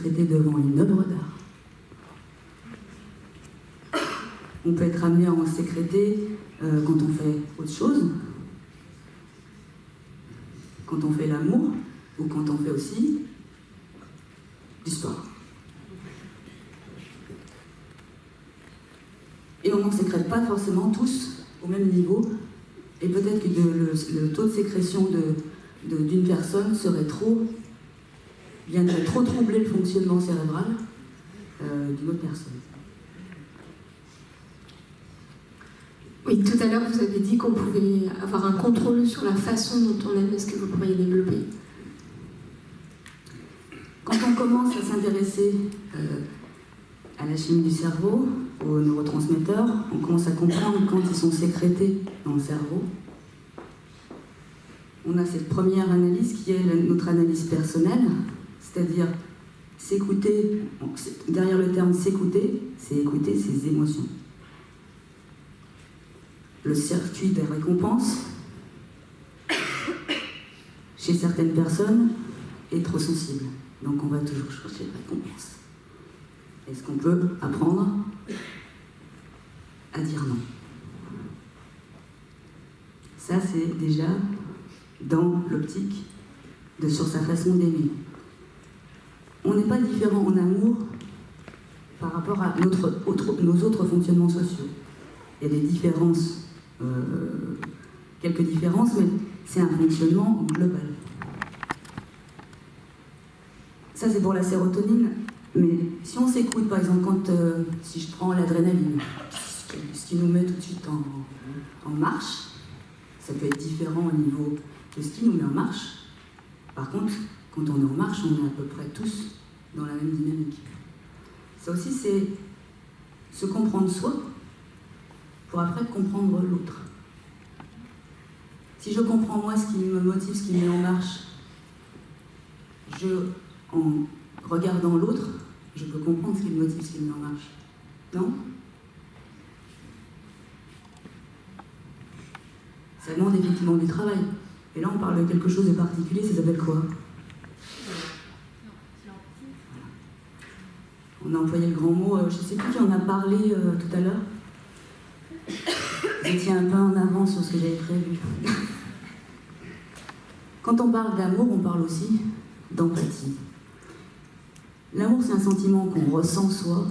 sécréter devant une œuvre d'art. On peut être amené à en sécréter quand on fait autre chose, quand on fait l'amour, ou quand on fait aussi du sport. Et on n'en sécrète pas forcément tous au même niveau, et peut-être que le taux de sécrétion d'une personne viendrait trop troubler le fonctionnement cérébral d'une autre personne. Oui, tout à l'heure, vous avez dit qu'on pouvait avoir un contrôle sur la façon dont on aime. Est-ce que vous pourriez développer? Quand on commence à s'intéresser à la chimie du cerveau, aux neurotransmetteurs, on commence à comprendre quand ils sont sécrétés dans le cerveau. On a cette première analyse qui est notre analyse personnelle, c'est-à-dire s'écouter. Derrière le terme s'écouter, c'est écouter ses émotions. Le circuit des récompenses, chez certaines personnes, est trop sensible. Donc on va toujours chercher la récompense. Est-ce qu'on peut apprendre à dire non? Ça, c'est déjà dans l'optique sur sa façon d'aimer. On n'est pas différent en amour par rapport à nos autres fonctionnements sociaux. Il y a des différences, quelques différences, mais c'est un fonctionnement global. Ça, c'est pour la sérotonine, mais si on s'écoute, par exemple, si je prends l'adrénaline, ce qui nous met tout de suite en marche, ça peut être différent au niveau de ce qui nous met en marche. Par contre, quand on est en marche, on est à peu près tous dans la même dynamique. Ça aussi, c'est se comprendre soi pour après comprendre l'autre. Si je comprends moi ce qui me motive, ce qui me met en marche, en regardant l'autre, je peux comprendre ce qui me motive, ce qui me met en marche. Non? Ça demande effectivement du travail. Et là, on parle de quelque chose de particulier, ça s'appelle quoi? On a employé le grand mot, je ne sais plus qui en a parlé tout à l'heure. Vous étiez un peu en avance sur ce que j'avais prévu. Quand on parle d'amour, on parle aussi d'empathie. L'amour, c'est un sentiment qu'on ressent soi.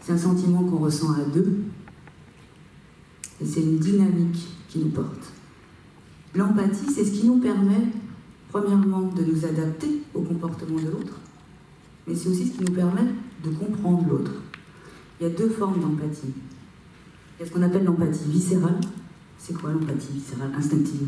C'est un sentiment qu'on ressent à deux. Et c'est une dynamique qui nous porte. L'empathie, c'est ce qui nous permet, premièrement, de nous adapter au comportement de l'autre, mais c'est aussi ce qui nous permet de comprendre l'autre. Il y a deux formes d'empathie. Il y a ce qu'on appelle l'empathie viscérale. C'est quoi l'empathie viscérale? Instinctive.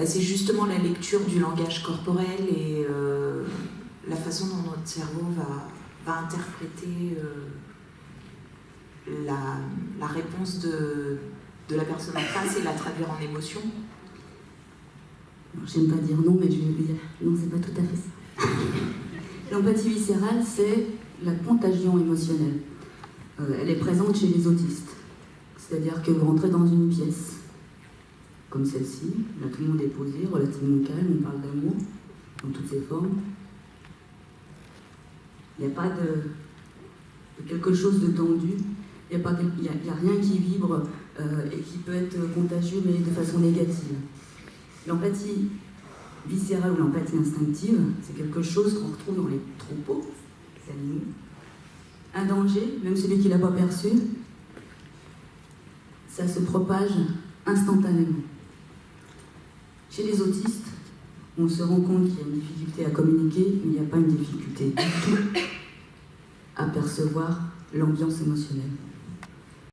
C'est justement la lecture du langage corporel et la façon dont notre cerveau va interpréter la réponse de la personne en face et la traduire en émotion. J'aime pas dire non, mais je vais dire non, c'est pas tout à fait ça. L'empathie viscérale, c'est la contagion émotionnelle. Elle est présente chez les autistes. C'est-à-dire que vous rentrez dans une pièce, comme celle-ci, là tout le monde est posé, relativement calme, on parle d'amour, dans toutes ses formes. Il n'y a pas de quelque chose de tendu, il n'y a rien qui vibre et qui peut être contagieux, mais de façon négative. L'empathie viscérale ou l'empathie instinctive, c'est quelque chose qu'on retrouve dans les troupeaux, les animaux. Un danger, même celui qui ne l'a pas perçu, ça se propage instantanément. Chez les autistes, on se rend compte qu'il y a une difficulté à communiquer, mais il n'y a pas une difficulté du tout à percevoir l'ambiance émotionnelle.